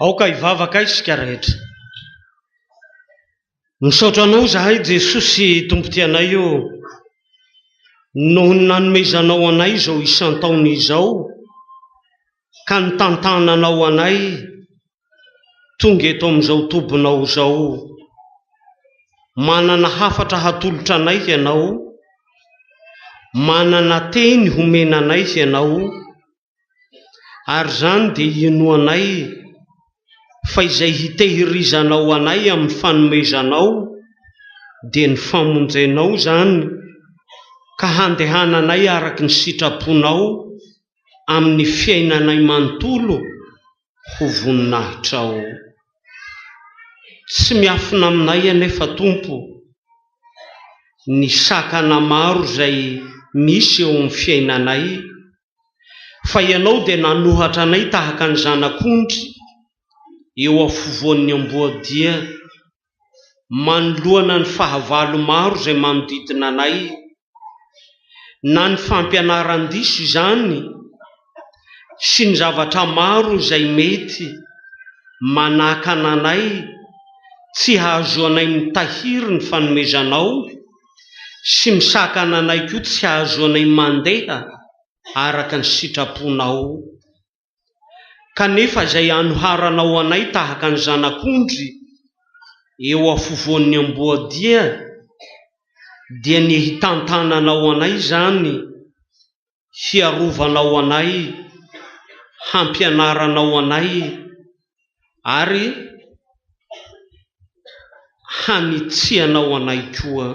aoka hivavaka isika rehetra. Misaotra anao zahay Jesosy tompotianay io, noho ny nanomezanao anay izao isan-taona izao ka nitantananao anay tonga eto amin'izao tobonao izao. Manana hafatra hatolotra anay ianao, manana teny homena anay ianao, ary zany dia inoanay fa izay hitehirizanao anay amin'ny fanomezanao dia ny famonjenao zany, ka handehananay araky ny sitraponao amin'ny fiainanay manontolo ho voninahitrao. Tsy miafina aminay anefa Tompo ny sakana maro izay misy eo amin'ny fiainanay, fa ianao dia nanohatra anay tahaka ny zanak'ondry eo afovoan'ny amboadia, manoloana ny fahavalo maro izay manodidina anay, na ny fampianaran-diso izany sy ny zavatra maro izay mety manakana anay tsy hahazo anay mitahiry ny fanomezanao, sy misakana anay koa tsy hahazo anay mandeha araka ny sitraponao. Kanefa izay anoharanao anay tahaka ny zanak'ondry eo afovoan'ny amboadia dia ny hitantananao anay zany, hiarovanao anay, hampianaranao anay, ary hanitsianao anay koa.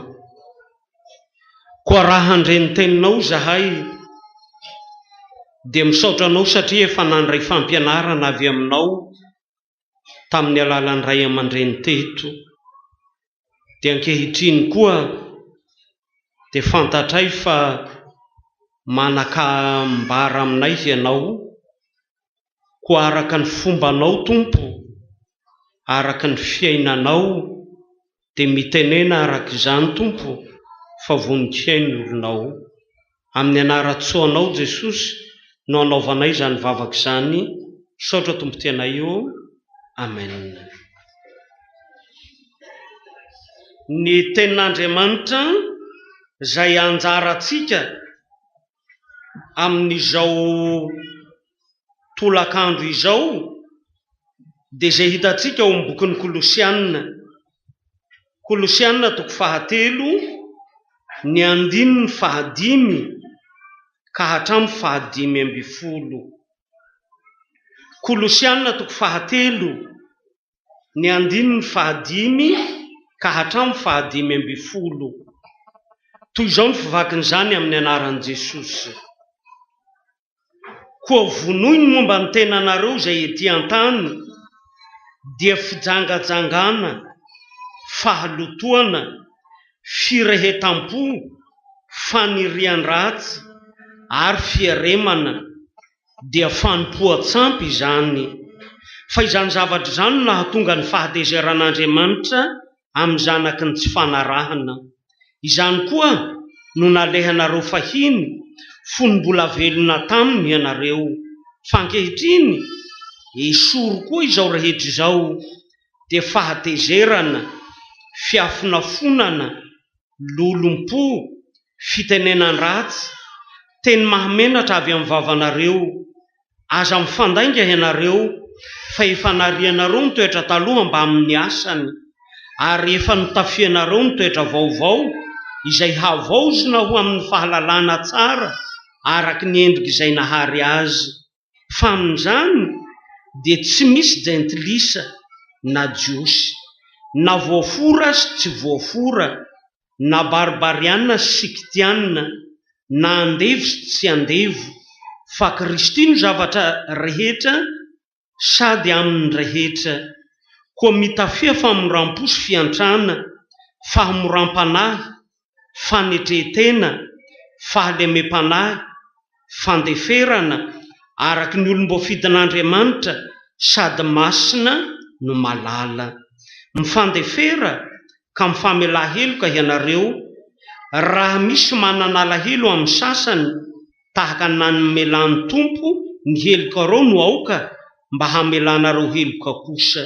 Koa raha handreny teninao zahay dia misaotra anao satria efa nandray fampianarana avy aminao tamin'ny alalan'ny ray aman-dreny teto, dia ankehitriny koa dia fantatray fa manakambara aminay ianao, koa araka ny fombanao Tompo, araka ny fiainanao dia mitenena araka izany Tompo fa voninkainy olonao. Amin'ny anaran-tsoanao Jesosy no anaovanay izany vavaka izany. Misaotra tompotianay io. Amen. Ny tenin'Andriamanitra izay anjarantsika amin'izao tolakandro izao dia izay hitantsika ao amin'ny bokin'ny Kolosianina, Kolosianina 3:9 ka hatramin'ny 5:10. Kolosianina 3:9 ka hatramin'ny 5:10. Toy izao ny fivakin'izany amin'ny anaran'i Jesosy. Koa vonoiny momba ny tenanareo izay ety an-tany dia fijangajangana, fahalotoana, firehetam-po, fanirian-dratsy ary fiaremana, dia fanompoan-tsampy izany. Fa izany zavatra izany no nahatonga ny fahatezeran'Andriamanitra amin'ny zanaky ny tsy fanarahana. Izany koa no nalehanareo fahiny fony mbola velona taminy ianareo, fa ankehitriny esory koa izao rehetra izao dia fahatezerana, fiafinafonana, lolom-po, fitenenan-dratsy, teny mahamenatra avy amin'ny vavanareo. Aza mifandainga ianareo fa efa narianareo ny toetra taloha mba amin'ny asany, ary efa notafianareo ny toetra vaovao izay havaozina ho amin'ny fahalalana tsara araky ny endrika izay nahary azy. Fa amin'izany dia tsy misy jentilisa na jiosy, na voafora sy tsy voafora, na barbariana sy sikitianina, na andevo sy tsy andevo, fa Kristy no zavatra rehetra sady amin'ny rehetra. Koa mitafia famoram-po sy fiantrana, fahamoram-panahy, fanetretena, fahalemem-panahy, fandeferana araky ny olom-boafidin'Andriamanitra sady masina no malala. Mifandefera ka mifamelaheloka ianareo, raha misy manana alahelo amin'ny sasany tahaka nanomelan'ny Tompo ny heloka reo no aoka mba hamelanareo heloka kosa.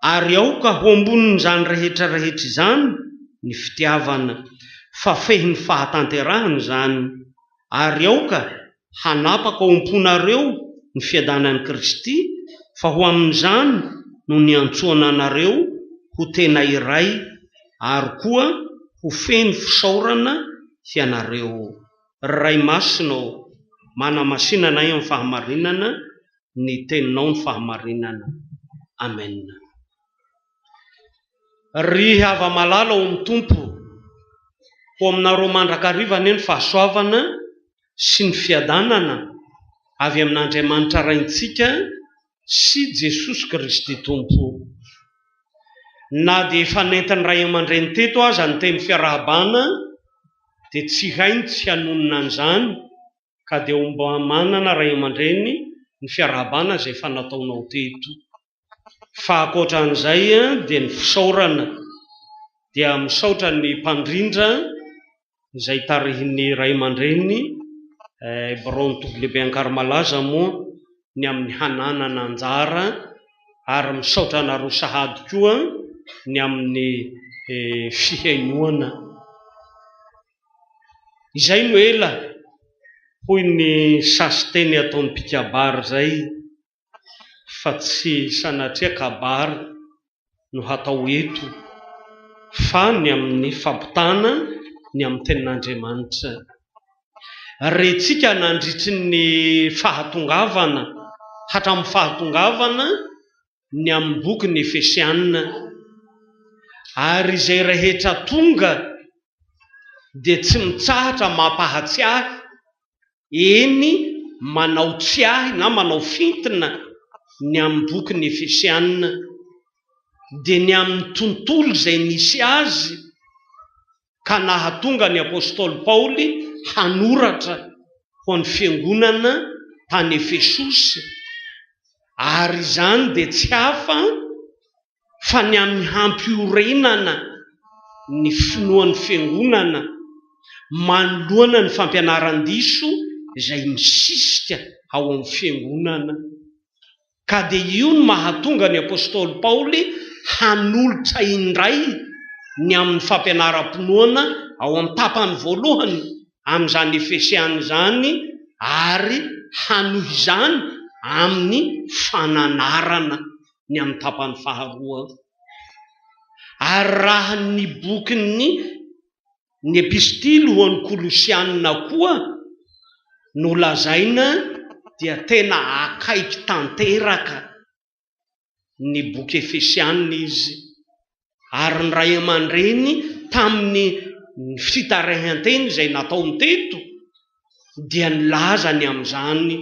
Ary aoka ho ambonin'izany rehetrarehetra izany ny fitiavana, fa fehy ny fahatanterahany zany. Ary aoka hanapaka ao am-ponareo ny fiadanan'i Kristy, fa ho amin'izany no niantsoana anareo ho tena iray, ary koa ho feno fisaorana ianareo. Ray masinao, manamasinana amin'ny fahamarinana, ny teninao ny fahamarinana. Amen. Ry hava malala ao amin'ny Tompo, ho aminareo mandrakariva ny fahasoavana sy ny fiadanana avy amin'Andriamanitra raintsika sy Jesosy Kristy Tompo. Na dia efa nentin'ny ray aman-dreny teto aza ny teny fiarahabana, dia tsy hainy tsy hanonona an'izany, ka dia mba manana ray aman-dreny ny fiarahabana izay efa nataonao teto. Fa ankoatran'izay dia ny fisaorana dia misaotra ny mpandrindra izay tarihin'ny ray aman-dreny Hébrony toko lehibe Ankarimalaza moa ny amin'ny hananana anjara, ary misaotra anareo sahady koa ny amin'ny fihainoana. Izay no ela hoy ny sasy teny ataon'ny mpikabary zay, fa tsy sanatria kabary no hatao eto, fa ny amin'ny fampitana ny amin'ny tenin'Andriamanitra. Retsika nandritry ny fahatongavana hatramin'ny fahatongavana ny amin'ny bokin'ny Efesianina, ary izay rehetra tonga dia tsy mitsahatra mampahatsiahy, eny manao tsiahy na manao fintina ny amin'ny bokin'ny Efesianina, dia ny amin'ny tontolo izay nisy azy ka nahatonga ny apôstôly Paoly hanoratra ho an'ny fiangonana tany Efesosy. Ary izany dia tsy hafa fa ny amin'ny hampiorenana ny finoan'ny fiangonana manoloana ny fampianaran-diso izay misisika ao amin'ny fiangonana. Ka dia io no mahatonga ny apôstôly Paoly hanolotra indray ny amin'ny fampianaram-pinoana ao amin'ny tapany voalohany amin'izany Efesiana zany, ary hanohy izany amin'ny fananarana ny amin'ny tapany faharoa. Ary raha ny bokin'ny ny epistily ho an'ny Kolosianina koa no lazaina dia tena akaiky tanteraka ny boky Efesianina izy. Ary ny ray aman-dreny tamin'ny fitaraihanteny izay nataony teto dia nilaza ny amin'izany,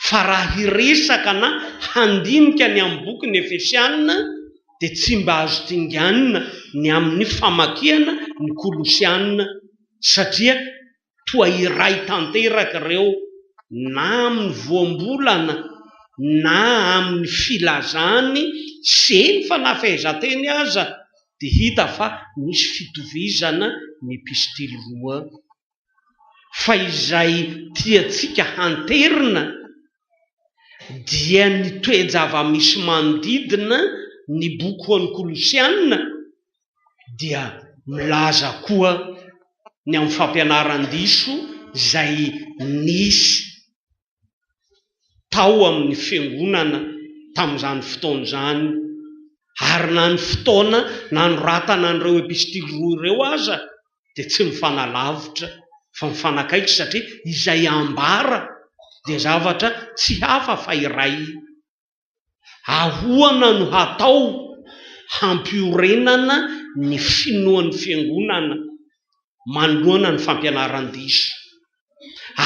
fa raha hiresaka na handinika ny amin'ny bokin'ny Efesianina dia tsy mba azo tinganina ny amin'ny famakiana ny Kolosianina, satria toa iray tanteraka ireo, na amin'ny voambolana na amin'ny filazany seny fa na fahezanteny aza, dia hita fa misy fitovizana ny epistily roa. Fa izay tiantsika hanterina dia ny toe-java-misy manodidina ny boky ho an'ny Kolosianina, dia milaza koa ny amin'ny fampianaran-diso izay nisy tao amin'ny fiangonana tamin'izany fotoana izany. Ary na ny fotoana nanoratana an'ireo epistily roa ireo aza dia tsy mifanalavitra, fa mifanakaiky, satria izay ambara dia zavatra tsy hafa fa iray. Ahoana no hatao hampiorenana ny finoan'ny fiangonana manoloana ny fampianaran-diso.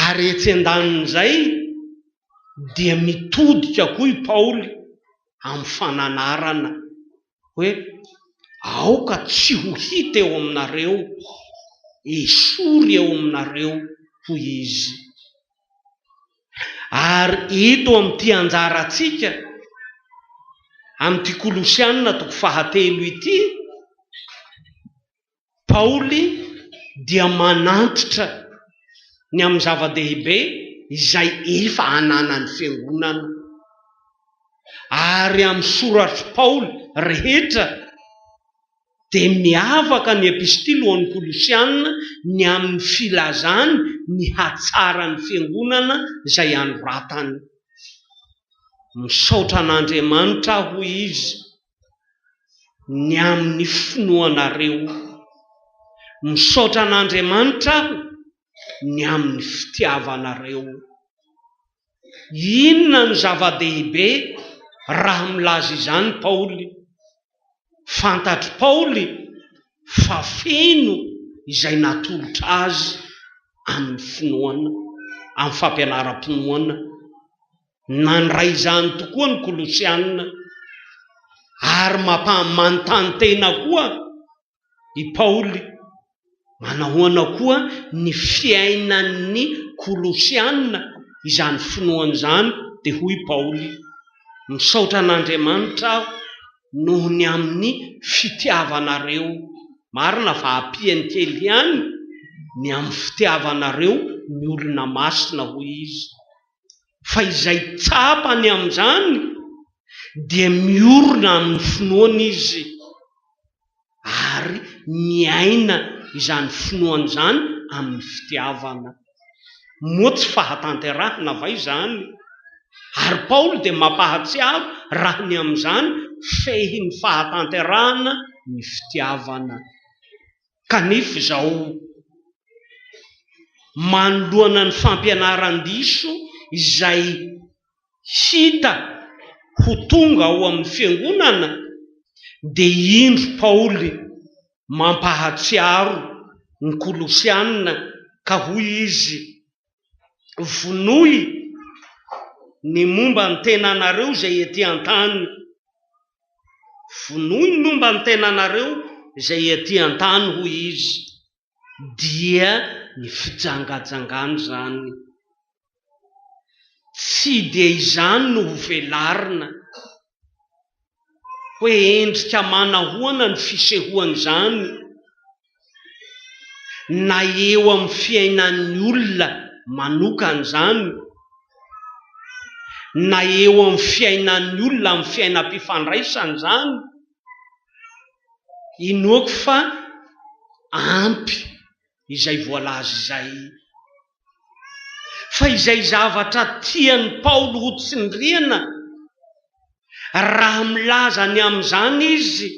Ary etsy andanin'izay dia mitodika koa i Paoly amin'ny fananarana hoe aoka tsy ho hita eo aminareo, esory eo aminareo hoy izy. Ary eto amin'ity anjarantsika amin'ity Kolosianina toko 3 ity, Paoly dia manantitra ny amin'ny zava-dehibe izay efa hananany fiangonana. ary amin'ny soratry Paoly rehetra dia miavaka ny epistily ho an'ny Kolosianina ny amin'ny filazany ny hatsaran'ny fiangonana izay anoratany. Misaotra an'Andriamanitra aho izy ny amin'ny finoanareo. Misaotra an'Andriamanitra aho ny amin'ny fitiavanareo. Inona ny zava-dehibe raha milaza izany Paoly? Fantatry Paoly fa feno izay natolotra azy amin'ny finoana, amin'ny fampianaram-pinoana. Nandray izany tokoa ny Kolosianina ary manontany tena koa i Paoly. Manahoana koa ny fiainan'ny Kolosianina izany finoana izany? Dia hoy Paoly, misaotra an'Andriamanitra aho noho ny amin'ny fitiavanareo. Marina fa apiany kely ihany ny amin'ny fitiavanareo ny olona masina hoy izy. Fa izay tsapany amin'izany dia miorona amin'ny finoana izy ary miaina izany finoana izany amin'ny fitiavana. Moa tsy fahatanterahana va izany? Ary Paoly dia mampahatsiaro raha ny amin'izany fehy ny fahatanterahana ny fitiavana. Kanefa izao manoloana ny fampianaran-diso izay hita ho tonga ao amin'ny fiangonana dia indro Paoly mampahatsiaro ny Kolosianina ka hoy izy, vonoy ny momba ny tenanareo izay ety an-tany. Vonoy ny momba ny tenanareo izay ety an-tany hoy izy, dia ny fijangajangana zany. Tsy dia izany no ho velarina hoe endrika manahoana ny fisehoany izany na eo amin'ny fiainan'ny olona manokana izany na eo amin'ny fiainan'ny olona amin'ny fiainam-pifandraisana izany. Inoako fa ampy izay voalaza izay. Fa izay zavatra tian'ny Paoly ho tsindriana raha milaza ny amin'izany izy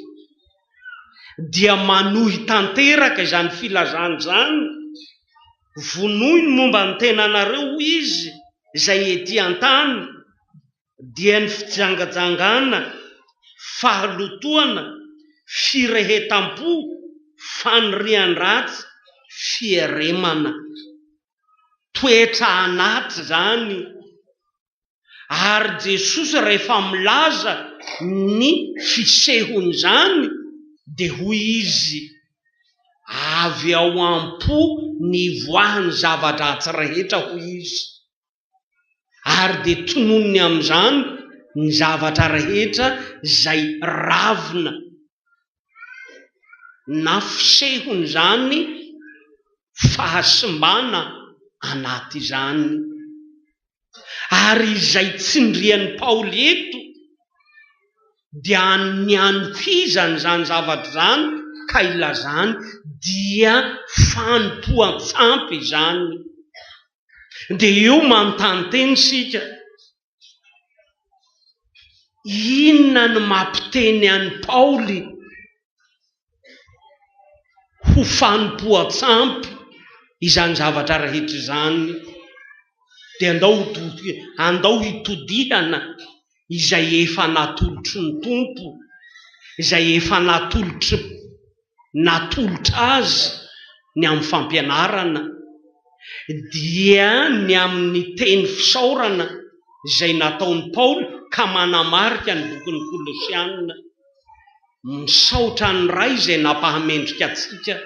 dia manohy tanteraka izany filazana izany. Vonoy ny momba ny tenanareo izy izay ety an-tany, dia ny fijangajangana, fahalotoana, firehetam-po, fanirian-dratsy, fieremana, toetra anaty zany. Ary Jesosy rehefa milaza ny fisehony izany dia hoy izy, avy ao am-po ny voahany zavatra rehetra hoy izy. Ary dia tononony amin'izany ny zavatra rehetra izay ravina na fisehony izany fahasimbana anaty izany. Ary izay tsindrian'ny Paoly eto dia ny anohizany izany zavatra izany ka ilazany dia fanompoan-tsampy izany. Dia eo manontany teny sika, inona ny mampiteny an'i Paoly ho fanompoan-tsampy izany zavatra rehetra izany? Dia andao hitodihana izay efa natolotry ny tompo, izay efa natolotra azy ny amin'ny fampianarana, dia ny amin'ny teny fisaorana izay nataon'ny Paoly ka manamarika ny bokin'ny Kolosianina. Misaotra ny ray izay nampahamendrika atsika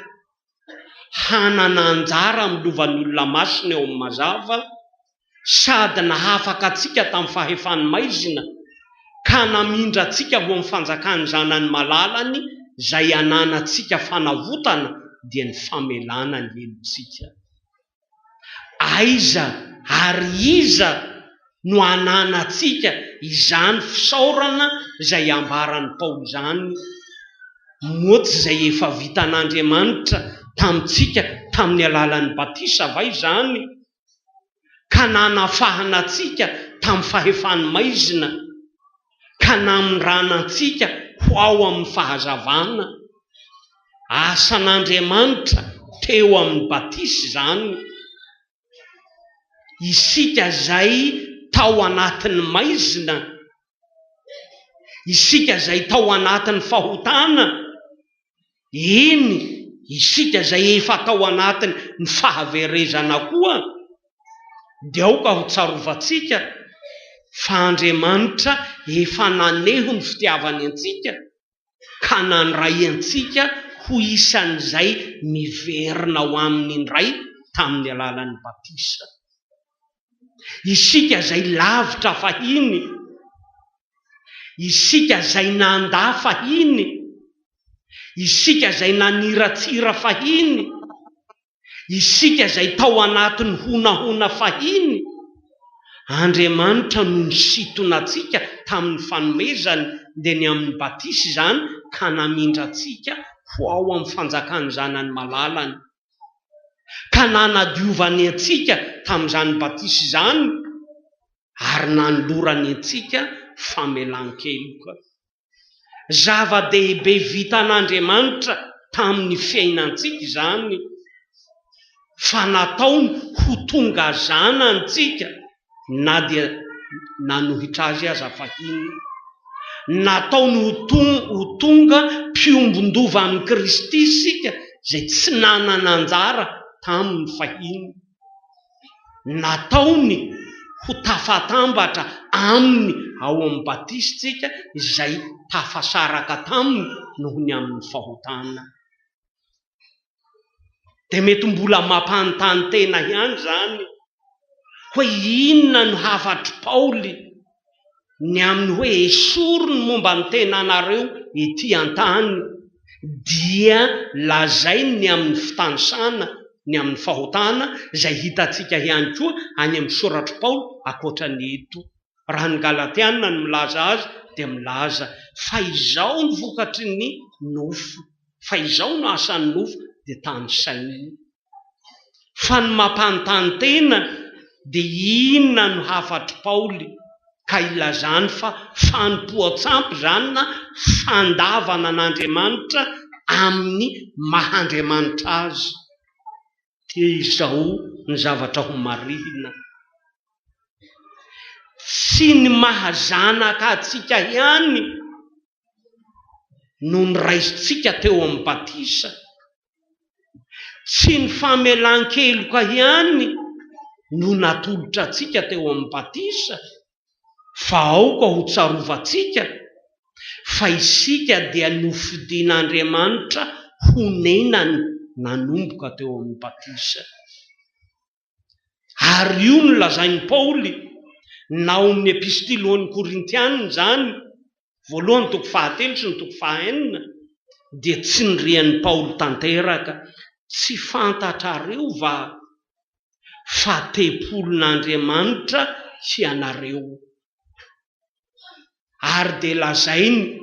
hanana anjara milovan'ny olona masina eo amin'ny mazava, sady nahafaka atsika tamin'ny fahefany maizina ka namindra atsika ho amin'ny fanjakany zanany malalany izay ananantsika fanavotana dia ny famelana ny helotsika. Aiza ary iza no ananantsika izany fisaorana izay ambarany Paoly izany, moatsy izay efa vitan'Andriamanitra tamintsika tamin'ny alalan'ny batisa va izany, ka nanafahana antsika tamin'ny fahefany maizina, ka namorana antsika ho ao amin'ny fahazavana. Asan'Andriamanitra teo amin'ny batisa izany. Isika izay tao anatin'ny maizina, isika izay tao anatin'ny fahotana, eny isika izay efa tao anatin'ny ny fahaverezana koa, dia aoka ho tsarovantsika fa Andriamanitra efa naneho ny fitiavany antsika ka nandray antsika ho isan'izay miverina ho amin'ny indray tamin'ny alalan'ny batisa. Isika izay lavitra fahiny, isika izay nandà fahiny, isika izay naniratsira fahiny, isika izay tao anatin'ny honahona fahiny, Andriamanitra no nisintona antsika tamin'ny fanomezany dia ny amin'ny batisa izany, ka namindra antsika ho ao amin'ny fanjakany zanany malalany, ka nanadiovany antsika tamin'izany batisa izany, ary nanolorany antsika famelan-keloka. Zava-dehibe vitan'Andriamanitra tamin'ny fiainantsika izany, fa nataony ho tonga zana antsika, na dia nanohitra azy aza fahiny, nataony ho tonga mpiombon-dova amin'ny Kristy isika izay tsy nanana anjara tamin'ny fahiny, nataony ho tafatambatra aminy ao amin'ny batisa tsika izay tafasaraka taminy noho ny amin'ny fahotana. Dia mety mbola mampanontany tena ihany zany hoe inona no hafatry Paoly ny amin'ny hoe esorony momba ny tenanareo ety an-tany, dia lazainy ny amin'ny fitanisana, ny amin'ny fahotana izay hitantsika ihany koa any amin'ny soratry Paoly akoatra ny eto. Raha ny Galatiana no milaza azy dia milaza fa izao ny vokatry ny nofo, fa izao no asan'ny nofo dia tany sainy. Fa ny mampanontany tena dia inona no hafatry Paoly, ka ilazany fa fanompoan-tsampy izany na fandavana an'Andriamanitra amin'ny mahandriamanitra azy. Dia izao ny zavatra ho marihina. Tsy ny mahazanaka atsika ihany no niraisitsika teo amin'ny batisa, tsy ny famelan-keloka ihany no natolotra atsika teo amin'ny batisa, fa aoka ho tsarovantsika fa isika dia nofidian'Andriamanitra honenany nanomboka teo amin'ny batisa. Ary io no lazainy Paoly na ao amin'ny epistily ho an'ny Korintianina izany, voalohany 3 sy 9, dia tsy nirian'ny Paoly tanteraka, tsy fantatrareo va fa tempolon'Andriamanitra sy anareo. Ary dia lazainy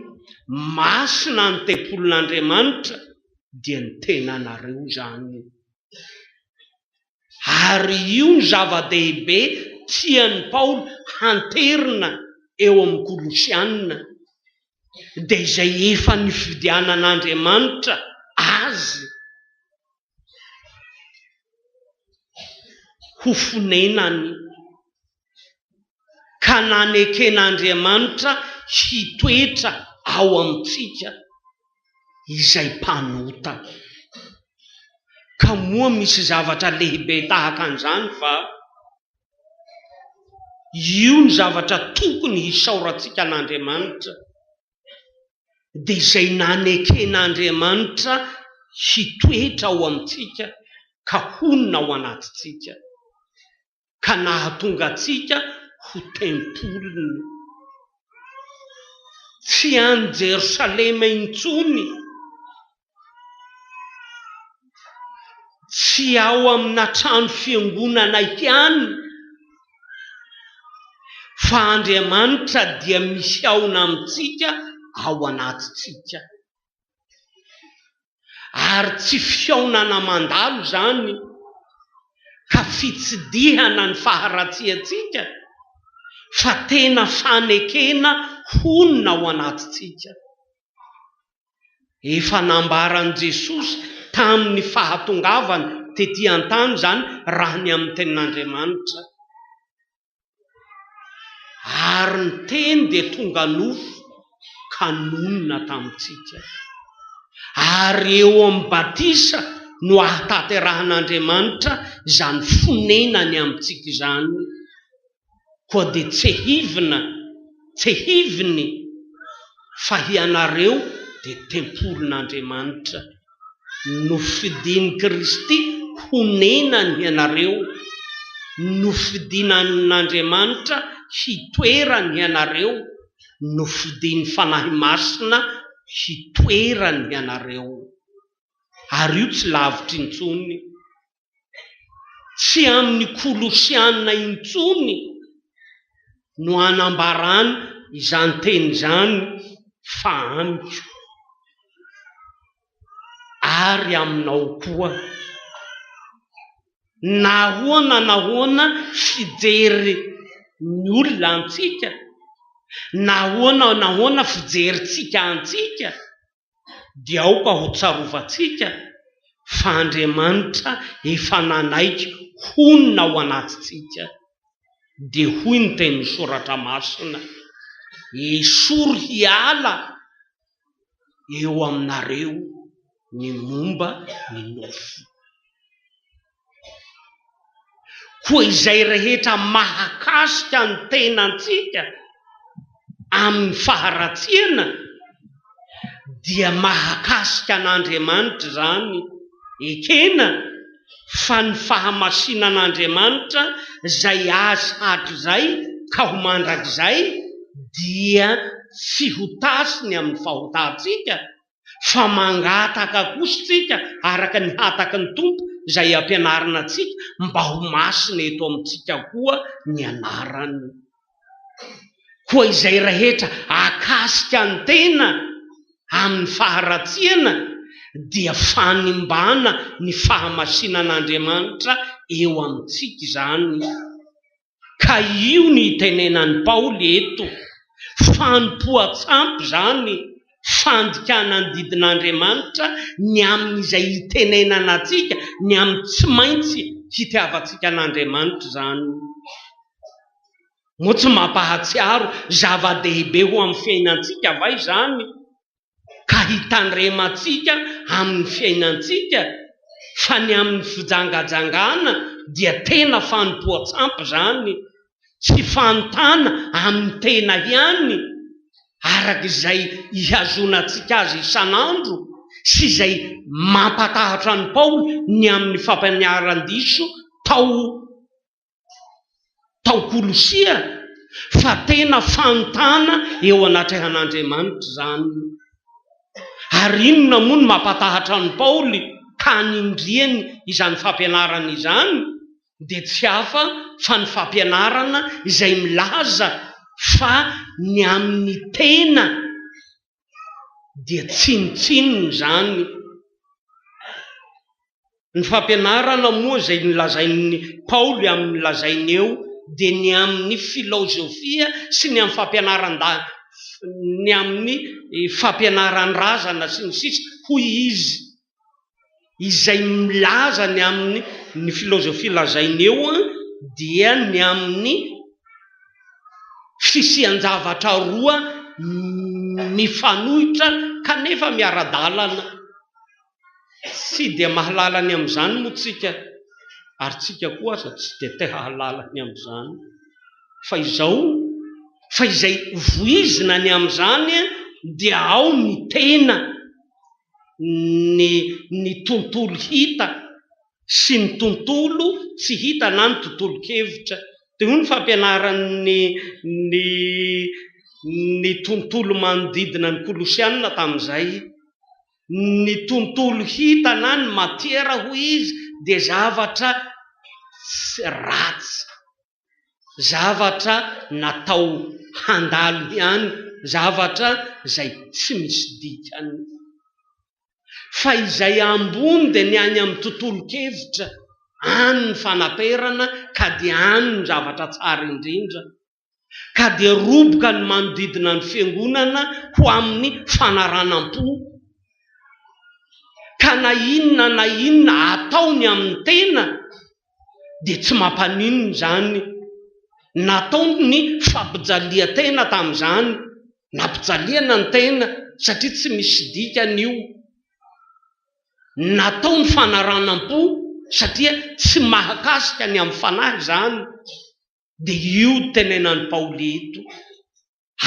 masina ny tempolon'Andriamanitra dia ny tenanareo zany. Ary io ny zava-dehibe tian'ny Paoly hanterina eo amin'ny Kolosianina, dia izay efa nifidianan'Andriamanitra azy ho fonenany, ka naneken'Andriamanitra hitoetra ao amintsika izay mpanota. Ka moa misy zavatra lehibe tahaka an'izany fa io ny zavatra tokony hisaorantsika an'Andriamanitra, dia izay naneken'Andriamanitra hitoetra ao amintsika ka honina ao anatitsika, ka nahatonga atsika ho tempolony, tsy any Jerosalema intsony, tsy ao amina trano fiangonana ihany, fa Andriamanitra dia misy aona amintsika ao anatitsika, ary tsy fiaonana mandalo zany ka fitsidihana ny faharatsiatsika, fa tena fanekena honina ao anatitsika. Efa nambaran' Jesosy tamin'ny fahatongavany tetỳ an-tany zany raha ny amin'ny tenin'Andriamanitra, ary ny teny dia tonga nofo ka nonina tamintsika, ary eo amin'ny batisa no ahatanterahan'Andriamanitra zany fonenany amintsika izany, koa dia tsy hiviny fa ianareo dia tempolon'Andriamanitra, nofidiny Kristy honenany ianareo, nofidinan'Andriamanitra hitoerany ianareo, nofidiny fanahy masina hitoerany ianareo. Ary io tsy lavitra intsony, tsy amin'ny Kolosiana intsony no anambarany izany teny izany, fa amiko ary aminao koa. Nahoana fijery ny olona antsika, nahoana fijeritsika antsika, dia aoka ho tsarovatsika fa Andriamanitra efa nanaiky honina ao anatitsika. Dia hoy ny teny soratra masina, esory hiala eo aminareo ny momba ny nofo. Koa izay rehetra mahakasika ny tenantsika amin'ny faharatsiana dia mahakasika an'Andriamanitra zany. Ekena fa ny fahamasinan'Andriamanitra zay azy hatrizay ka ho mandrakizay dia tsy ho tasiny amin'ny fahotantsika, fa mangataka kositsika araka ny hataky ny Tompo zay ampianarana atsika mba ho masina eto amintsika koa ny anarany. Koa izay rehetra akasika ny tena amin'ny faharatsiana dia fanimbana ny fahamasinan'Andriamanitra eo amintsika izany. Ka io ny itenenan'ny Paoly eto, fanompoan-tsampy zany, fandikana ny didin'Andriamanitra ny amin'izay itenenana atsika, ny amin'ny tsy maintsy hitiavantsika an'Andriamanitra zany. Moa tsy mampahatsiaro zava-dehibe ho amin'ny fiainantsika va izany, ka hitandremantsika amin'ny fiainantsika, fa ny amin'ny fijangajangana dia tena fanompoan-tsampy zany, tsy fanontana amin'ny tena ihany, arak'izay ihazonantsika azy isan'andro, sy izay mampatahatra ny Paoly ny amin'ny fampianaran-diso tao Kolosia, fa tena fanontana eo anatrehan'Andriamanitra zany. Ary inona moa ny mampatahatra ny Paoly ka nindriany izany fampianarana izany, dia tsy hafa fa ny fampianarana izay milaza fa ny amin'ny tena dia tsinotsinony zany. Ny fampianarana moa izay nilazain'ny Paoly amin'ny lazainy eo dia ny amin'ny filozofia sy ny amin'ny ny amin'ny fampianaran-drazana sy ny sisa hoy izy, izay milaza ny amin'ny ny filozofia lazainy eo dia ny amin'ny fisian-javatra roa mifanohitra kanefa miara-dalana. Tsy dia mahalalany amin'izany moa tsika, ary tsika koa aza tsy dia te hahalalany amin'izany, fa izay voizina ny amin'izany dia ao ny tena, ny tontolo hita sy ny tontolo tsy hita na ny tontolo kevitra. Dia hoy ny fampianaran'ny ny tontolo manodidina ny Kolosiana tamin'izay, ny tontolo hita na ny matiera hoy izy dia zavatra ratsy, zavatra natao handalo ihany, zavatra zay tsy misy dikany. Fa izay ambony dia ny any amin'ny tontolo-kevitra, any ny fanaperana, ka dia any ny zavatra tsara indrindra, ka dia roboka ny manodidina ny fiangonana ho amin'ny fanaranam-po. Ka na inona ataony amin'ny tena dia tsy mampaninona zany. Natao ny fampijalia-tena tamin'izany, nampijaliana ny tena satria tsy misy dikany io. Natao ny fanaranam-po satria tsy mahakasika ny amin'ny fanahy zany. Dia io tenenan'ny Paoly eto.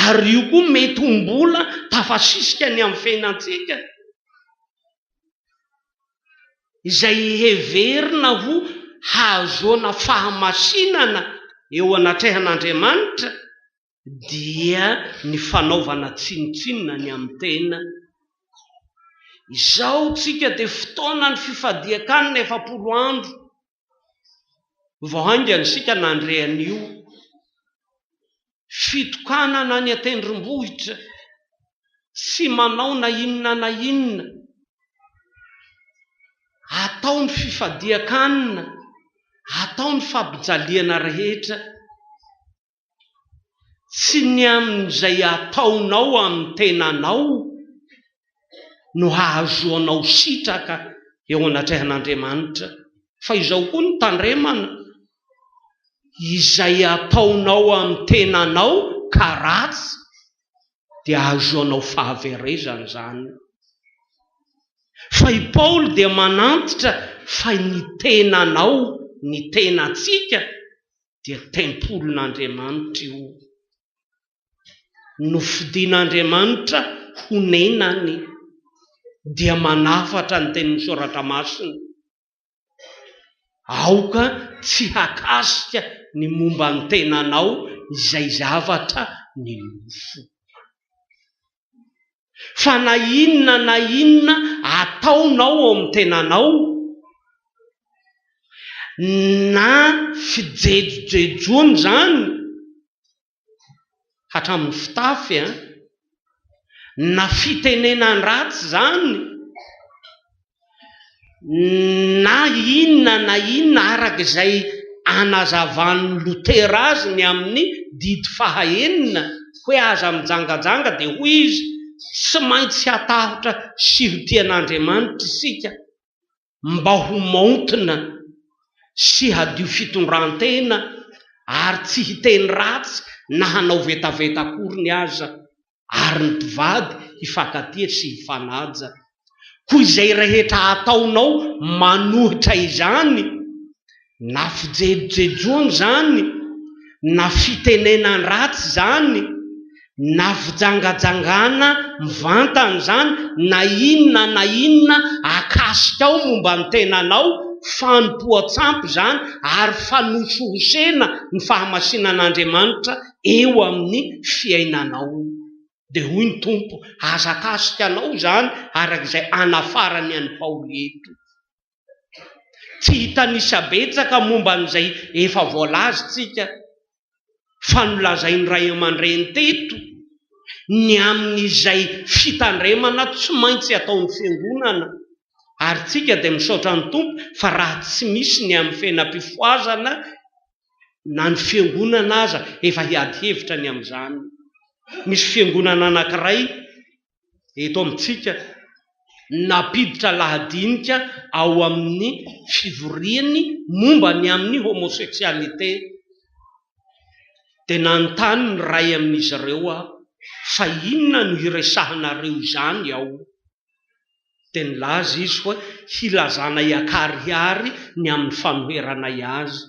Ary io koa mety ho mbola tafasisika ny amin'ny fiainantsika, izay heverina ho hahazoana fahamasinana eo anatrehan'Andriamanitra, dia ny fanaovana tsinotsinona ny amin'ny tena. Izao tsika dia fotoana ny fifadiakanina 7 andro vao haingana sika nandrean'io fitokanana ny atendrombohitra, tsy manao na inona, atao ny fifadiakanina, atao ny fampijaliana rehetra, tsy ny amin'izay ataonao amin'ny tenanao no hahazoanao sitraka eo anatrehan'Andriamanitra, fa izao koa ny tandremana, izay ataonao amin'ny tenanao ka ratsy dia hahazoanao fahaverezana zany. Fa i Paoly dia manantitra fa ny tenanao, ny tenantsika dia tempolon'Andriamanitra io, nofidian'Andriamanitra honenany, dia manafatra ny tenin'ny soratra masina. Aoka tsy hakasika ny momba ny tenanao izay zavatra ny nofo. Fa na inona ataonao ao amin'ny tenanao, na fijejojejoany zany hatramin'ny fitafy, na fitenenany ratsy zany, na inona arak'izay anazavan'ny Lotera azy ny amin'ny didy 9, hoe aza mijangajanga dia hoy izy tsy maintsy hatahotra sy ho tian'Andriamanitra isika mba ho maontina sy hadio fitondrantena, ary tsy hiteny ratsy na hanao vetaveta akory aza, ary ny mpivady hifankatia sy hifanaja. Koa izay rehetra ataonao manohitra izany, na fijejojejoany zany, na fitenenany ratsy zany, na fijangajangana mivantana zany, na inona akasika ao momba ny tenanao, fanompoan-tsampy zany, ary fanosohosena ny fahamasinan'Andriamanitra eo amin'ny fiainanao. Dia hoy ny tompo, azakasika anao zany arak'izay anafarany an'i Paoly eto. Tsy hitanisa betsaka momba n'izay efa voalaza tsika, fa nolazainy ray aman-dreny teto ny amin'izay fitandremana tsy maintsy ataon'ny fiangonana. Ary tsika dia misaotra ny tompo fa raha tsy misy ny amin'ny fiainam-pifoazana na ny fiangonana aza efa hiady hevitra ny amin'izany. Misy fiangonana anankiray eto amintsika napiditra lahadinika ao amin'ny fivoriany momba ny amin'ny homosexualité, dia nanontany ny ray amin'izy ireo fa inona no hiresahanareo izany ao. Dia nilaza izy hoe hilazana iakariary ny amin'ny fanoherana azy.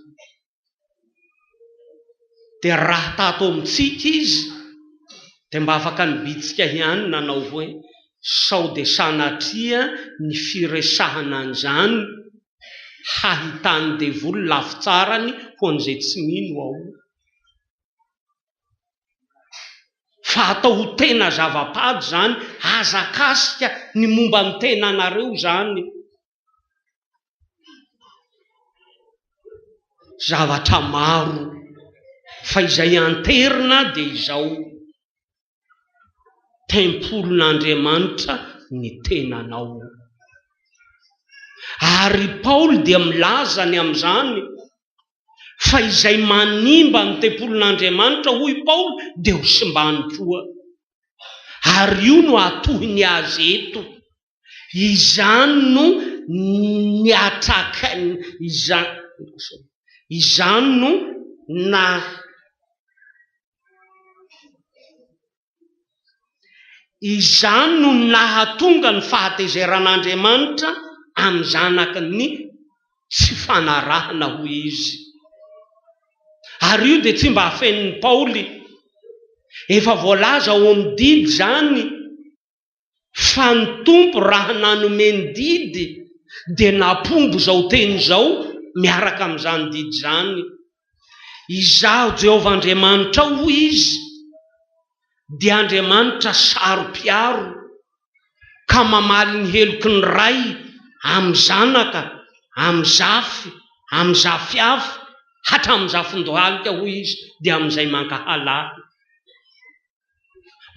Dia raha tato amintsika izy dia mba afaka nibitsika ihany nanao hoe sao dia sanatria ny firesahana an'izany hahitany devoly lafy tsarany ho an'izay tsy mino ao. Fa atao ho tena zavapady zany, azakasika ny momba ny tenanareo zany. Zavatra maro fa izay anterina dia izao: tempolin'Andriamanitra ny tenanao. Ary Paoly dia milazany amin'izany fa izay manimba ny tempolin'Andriamanitra, hoy Paoly, dia ho simbany koa. Ary io no atohiny azy eto. Izany no izany no nahatonga ny fahatezeran'Andriamanitra amin'ny zanaky ny tsy fanarahana hoy izy. Ary io dia tsy mba hafenin'ny Paoly, efa voalaza ao amin'ny didy zany fa ny tompo raha nanomeny didy dia napombo zao teny zao miaraka amin'izany didy zany: izaho Jehovah Andriamanitra hoy izy, dia Andriamanitra saro-piaro, ka mamaly ny heloky ny ray amin'ny zanaka, amin'ny zafy, amin'ny zafiafy, hatramin'ny zafin-dohalika hoy izy, dia amin'izay mankahalahy.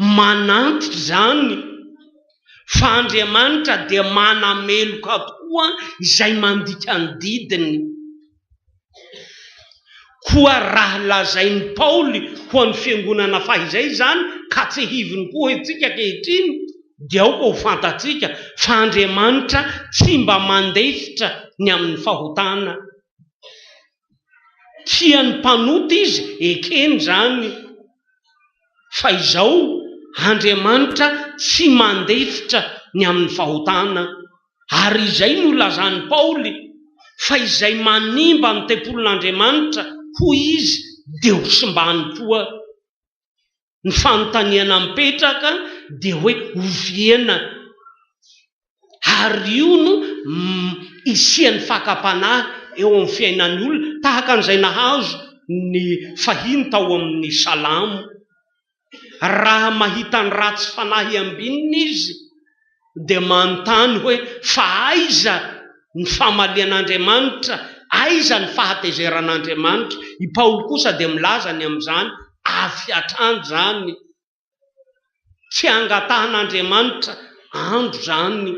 Manantitra zany fa Andriamanitra dia manameloka tokoa izay mandika ny didiny. Koa raha lazain'ny Paoly ho an'ny fiangonana fahizay zany, ka tsy hiviny koa itsika kehitriny, dia ao koa ho fantatsika fa Andriamanitra tsy mba mandefitra ny amin'ny fahotana. Tiany mpanota izy, ekeny zany, fa izao Andriamanitra tsy mandefitra ny amin'ny fahotana. Ary izay no lazan'ny Paoly fa izay manimba ny tempolin'Andriamanitra, hoy izy, dia ho simbany koa. Ny fanontaniana mipetraka dia hoe oviana. Ary io no isian'ny fakapanahy eo amin'ny fiainan'ny olona, tahaka an'izay nahazo ny fahiny tao amin'ny Salamo. Raha mahita ny ratsy fanahy ambininy izy dia manontany hoe fa aiza ny famalian'Andriamanitra, aiza ny fahatezeran'Andriamanitra? I Paoly kosa dia milazany amin'izany: afy hatrany zany, tsy angatahan'Andriamanitra andro zany,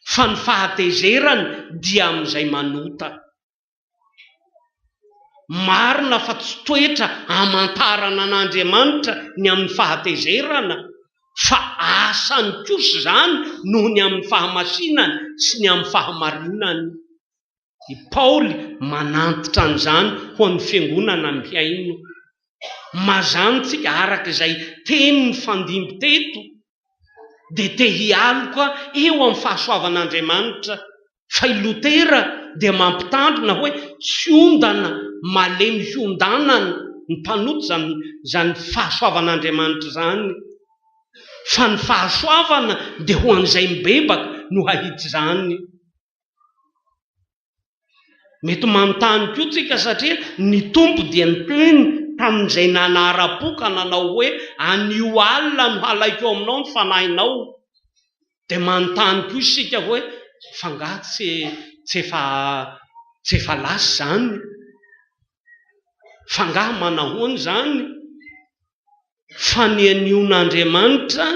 fa ny fahatezerany dia amin'izay manota. Marina fa tsy toetra hamantarana an'Andriamanitra ny amin'ny fahatezerana, fa asany kosa zany noho ny amin'ny fahamasinany sy ny amin'ny fahamarinany. I Paoly manantitra an'izany ho an'ny fiangonana mihaino. Mazany tsika araka izay teny ny fandimby teto, dia te hialoka eo amin'ny fahasoavan'Andriamanitra. Fa i Lotera dia mampitandrina hoe tsy ondana malemy fiondanana ny mpanota zany fahasoavan'Andriamanitra zany, fa ny fahasoavana dia ho an'izay mibebaka no hahitsy zany. Mety manontany koa tsika, satria ny tompo dia niteny tamin'izay nanara-poka nanao hoe anio alina no halaiko aminao ny fanahinao. Dia manontany koa isika hoe fa nga tsy efa lasy zany, fa nga manahoany zany? Fa ny anion'Andriamanitra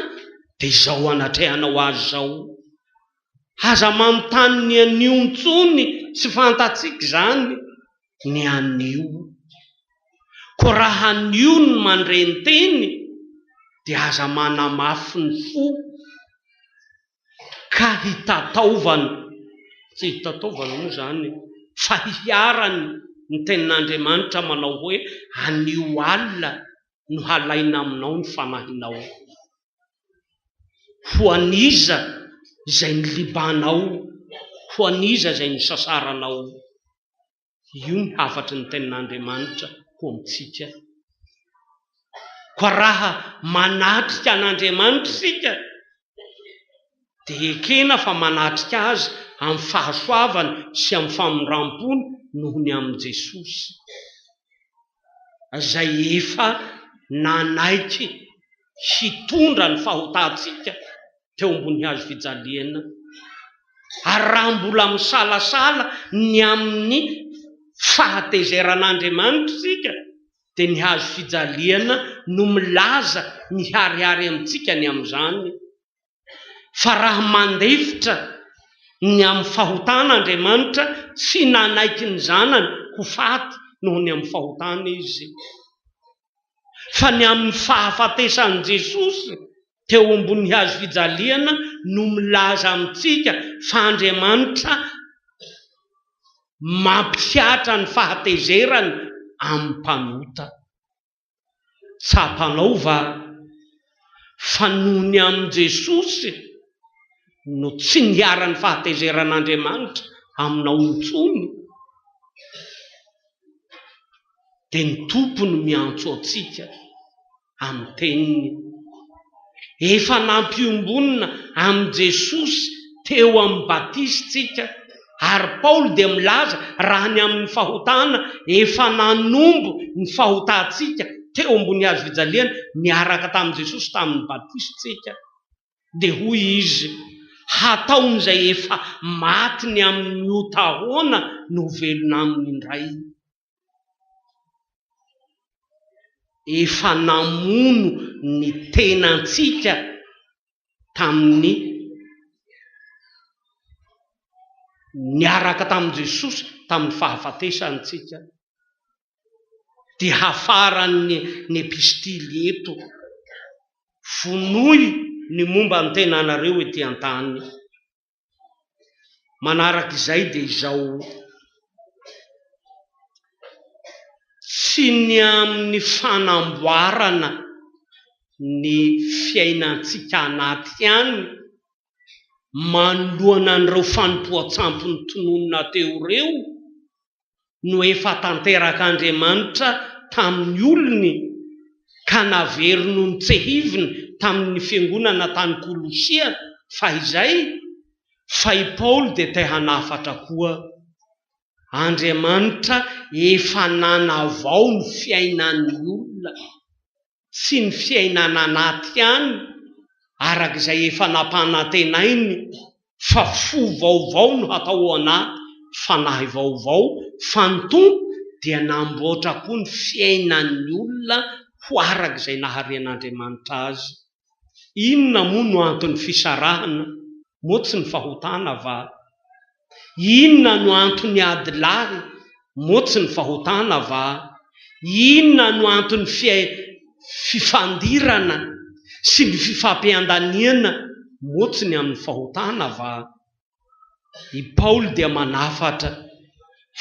dia izao anatrehanao azy zao. Aza manontany ny aniontsony tsy fantatsika zany, ny anio. Ko raha anio ny mandreny teny dia aza manamafy ny fo, ka hitataovany, tsy hitataovany moa zany, fa hiarany ny tenin'Andriamanitra manao hoe anio alina no halaina aminao ny fanahinao. Ho aniza izay nilibanao, ho aniza izay nisasaranao. Io ny hafatry ny tenin'Andriamanitra ho amintsika. Ko raha manatrika an'Andriamanitra isika, dia ekena fa manatrika azy amin'ny fahasoavany sy amin'ny famindram-pony noho ny amin'ny Jesosy, izay efa nanaiky hitondra ny fahotantsika teo ambony hazo fijaliana. Ary raha mbola misalasala ny amin'ny fahatezeran'Andriamanitra isika, dia ny hazo fijaliana no milaza ny harihary amintsika ny amin'izany fa raha mandefitra ny amin'ny fahotan'Andriamanitra sy nanaiky ny zanany ho faty noho ny amin'ny fahotana izy, fa ny amin'ny fahafatesan'i Jesosy teo ambony hazo fijaliana no milaza amintsika fa Andriamanitra mampiatra ny fahatezerany amin'ny mpanota. Tsapanao fa noho ny amin'ny Jesosy no tsy niara-ny fahatezeran'Andriamanitra aminao intsony, dia ny tompony miantso antsika amin'ny teniny. Efa nampiombonina amin'ny Jesosy teo amin'ny batisitsika, ary Paoly dia milaza raha ny amin'ny fahotana efa nanombo ny fahotantsika teo ambony hazo fijaliana niaraka tamin'i Jesosy tamin'ny batisitsika, dia hoy izy hataon'izay efa maty ny amin'ny otahoana no velona aminy indray. Efa namono ny tenantsika tamin'ny niaraka tamin'i Jesosy tamin'ny fahafatesantsika. Dia hafarany ny epistily eto vonoy ny momba ny tenanareo ety an-tany. Manaraka izay dia izao: tsy ny amin'ny fanamboarana ny fiainantsika anaty hany manoloana an'ireo fanompoan-tsampony tononona teo reo no efa tanterak'Andriamanitra tamin'ny olony ka naverino ny tsehiviny tamin'ny fiangonana tany Kolosia, fa izay fa i Paoly dia te hanafatra koa. Andriamanitra efa nanavao ny fiainan'ny olona sy ny fiainana anaty hany arak'izay efa nampanantenainy, fa fo vaovao no hatao anaty fanahy vaovao, fa ny Tompo dia namboatra koa ny fiainan'ny olona ho arak'izay naharian'Andriamanitra azy. Inona moa no anton'ny fisarahana? Moa tsy ny fahotana va? Inona no anton'ny adilahy? Moa tsy ny fahotana va? Inona no anton'ny fifandirana sy ny fifampiandaniana? Moa tsy ny amin'ny fahotana va? I Paoly dia manafatra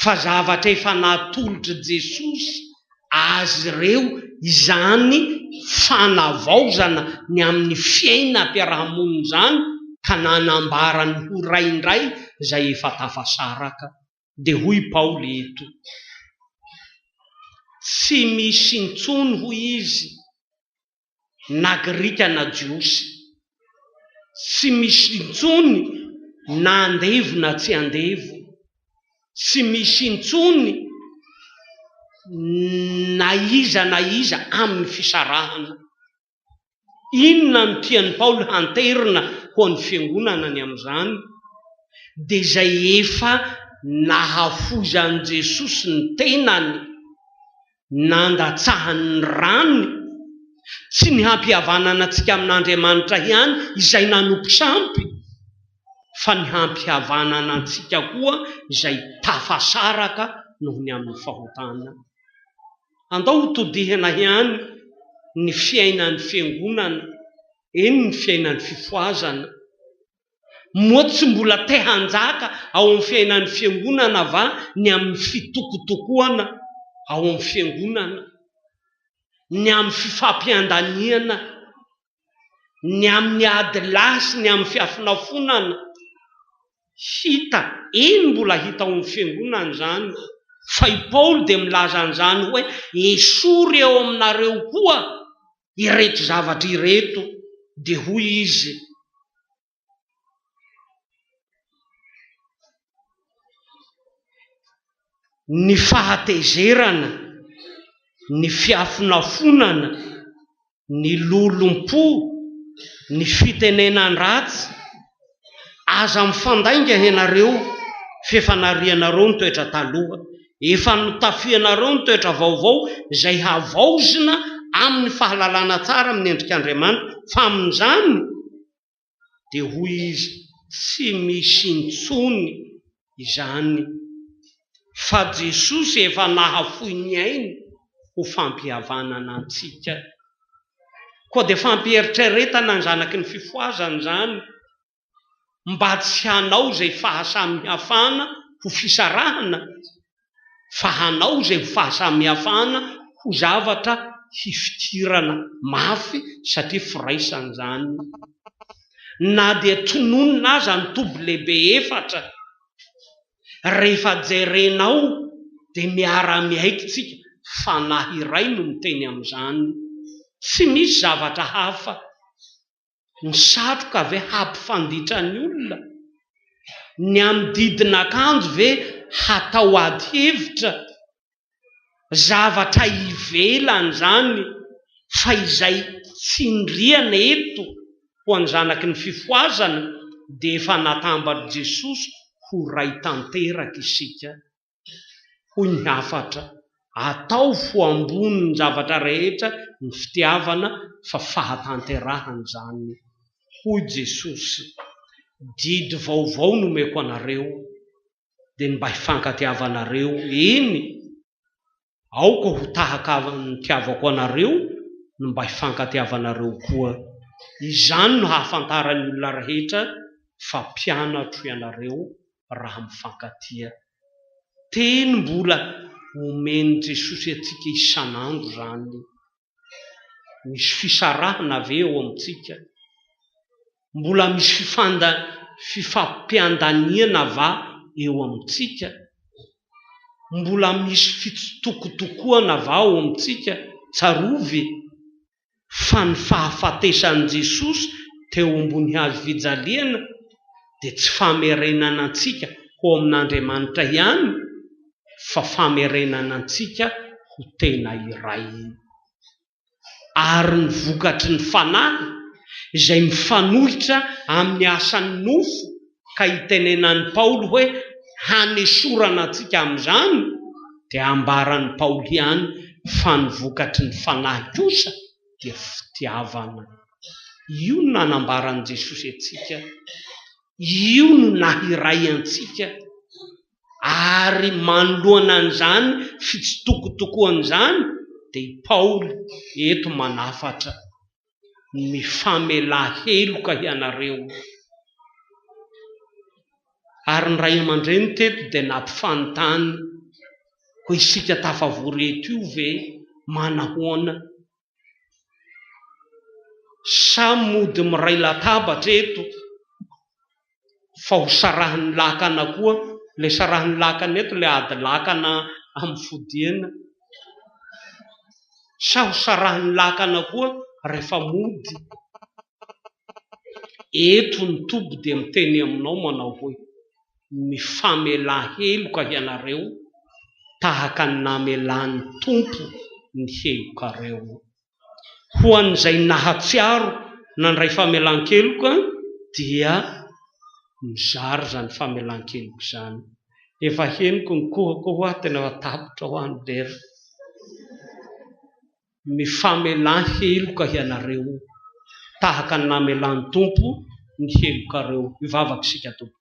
fa zavatra efa natolotra Jesosy azy ireo izany fanavaozana ny amin'ny fiaina ampiarahamonina izany, ka nanambarany ho raindray izay efa tafasaraka. Dia hoy Paoly eto: tsy misy intsony hoy izy na Grika na Jiosy, tsy misy intsony na andevo na tsy andevo, tsy misy intsony na iza amin'ny fisarahana. Inona no tian'ny Paoly hanterina ho an'ny fiangonana ny amin'izany? Dia izay efa nahafozan'i Jesosy ny tenany, nandatsahany ny ranony, tsy ny hampihavanana antsika amin'Andriamanitra ihany izay nanompo sampy, fa ny hampihavanana antsika koa izay tafasaraka noho ny amin'ny fahotana. Andao ho todihana ihany ny fiainan'ny fiangonana, eny ny fiainan'ny fifoazana. Moa tsy mbola te hanjaka ao amin'ny fiainan'ny fiangonana va ny amin'ny fitokotokoana ao amin'ny fiangonana, ny amin'ny fifampiandaniana, ny amin'ny adilahy sy ny amin'ny fiafinafonana? Hita, eny mbola hita ao amin'ny fiangonana izany. Fa i Paoly dia milaza an'izany hoe esory eo aminareo koa ireto zavatra ireto. Dia hoy izy: ny fahatezerana, ny fiafinafonana, ny lolom-po, ny fitenenan-dratsy aza mifandainga ianareo fefa narianareo ny toetra taloha. efa notafianareo ny toetra vaovao izay havaozina amin'ny fahalalana tsara amin'ny endrik'Andriamanitra, fa amin'izany dia hoy izy tsy misy intsony izany, fa Jesosy efa nahafoy ny ainy ho fampihavanana antsika. Koa dia fampieritrretana ny zanaky ny fifoazany zany, mba tsy hanao izay fahasamihafana ho fisarahana, fa hanao izay fahasamihafana ho zavatra hifitirana mafy satria firaisany zany. Na dia tononona aza ny toby lehibe efatra, rehefa jerenao dia miara-miaiky tsika fa nahy iray no miteny amin'izany. Tsy misy zavatra hafa. Ny satroka ve hampifanditra ny olona? Ny amididin'akanjo ve hatao ady hevitra? Zavatra ivelany zany, fa izay tsindriana eto ho any zanaky ny fifoazana dia efa natambatra Jesosy ho ray tanteraka isika. Hoy ny hafatra, atao fo ambony ny zavatra rehetra ny fitiavana, fa fahatanterahana zany. Hoy Jesosy, didy vaovao nomeko anareo dia mba hifankatiavanareo. Eny, aoka ho tahaka ny tiavako anareo no mba hifankatiavanareo koa. Izany no hahafantarany olona rehetra fa mpianatro ianareo raha mifankatia. Teny mbola omeny Jesosy atsika isan'andro zany. Misy fisarahana ve eo amintsika? Mbola misy fifampiandaniana va eo amintsika? Mbola misy fitsitokotokoana va eo amintsika? Tsarovy fa ny fahafatesan'i Jesosy teo ambony hazo fijaliana dia tsy famerenana antsika ho amin'Andriamanitra ihany, fa famerenana antsika ho tena iray. Ary ny vokatry ny fanahy izay mifanohitra amin'ny asan'ny nofo, ka itenenan'i Paoly hoe hanesorana antsika amin'izany, dia ambaran'i Paoly ihany fa ny vokatry ny fanahy kosa dia fitiavana. Io no nanambaran'i Jesosy atsika, io no nahiray antsika, ary manoloana an'izany fitsitokotokoan'izany dia Paoly eto manafatra, mifamelah-heloka ianareo. Ary ny ray aman-dreny teto dia nampifanontany, ho isika tafavory eto io ve manahoana? Sa mody miray latabatra eto fa ho sarahin'ny lakana koa? Le sarahin'ny lakana eto le ady lakana amin'ny fodiana. Sa ho sarahin'ny lakana koa rehefa mody? Eto ny toby dia miteny aminao manao hoe mifamelah-heloka ianareo tahaka ny namelan'ny tompo ny helokareo. Ho an'izay nahatsiaro nandray famelan-keloka dia mizary zany famelan-keloko zany. Efa henoko ny kohako hoa tena tapitra ho any dera. Mifamelah-heloka ianareo tahaka ny namelan'ny tompo ny helokareo. Ivavaka isika tompo.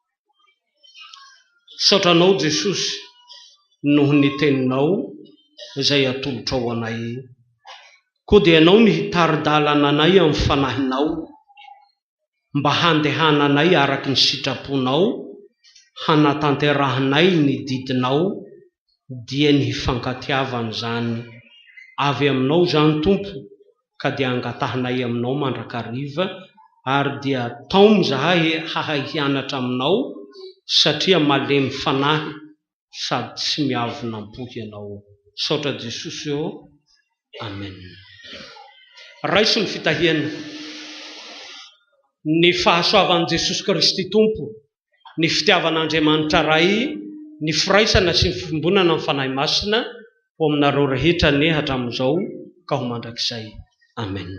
Saotranao Jesosy noho ny teninao izay atolotra ao anay. Koa dia ianao ny hitari-dalana anay amin'ny fanahinao, mba handehananay araky ny sitraponao, hanatanterahanay ny didinao, dia ny hifankatiavana zany. Avy aminao zany Tompo, ka dia angatahanay aminao mandrakariva, ary dia taomy zahay hahay hianatra aminao, satria malemy fanahy sady tsy miavonam-po ianao. Saotra Jesosy eo. Amen. Raiso ny fitahiana. Ny fahasoavan'i Jesosy Kristy Tompo, ny fitiavan'Andriamanitra Ray, ny firaisana sy ny fimbonana amin'ny fanahy masina ho aminareo rehetra ne hatramin'izao ka ho mandrakizay. Amen.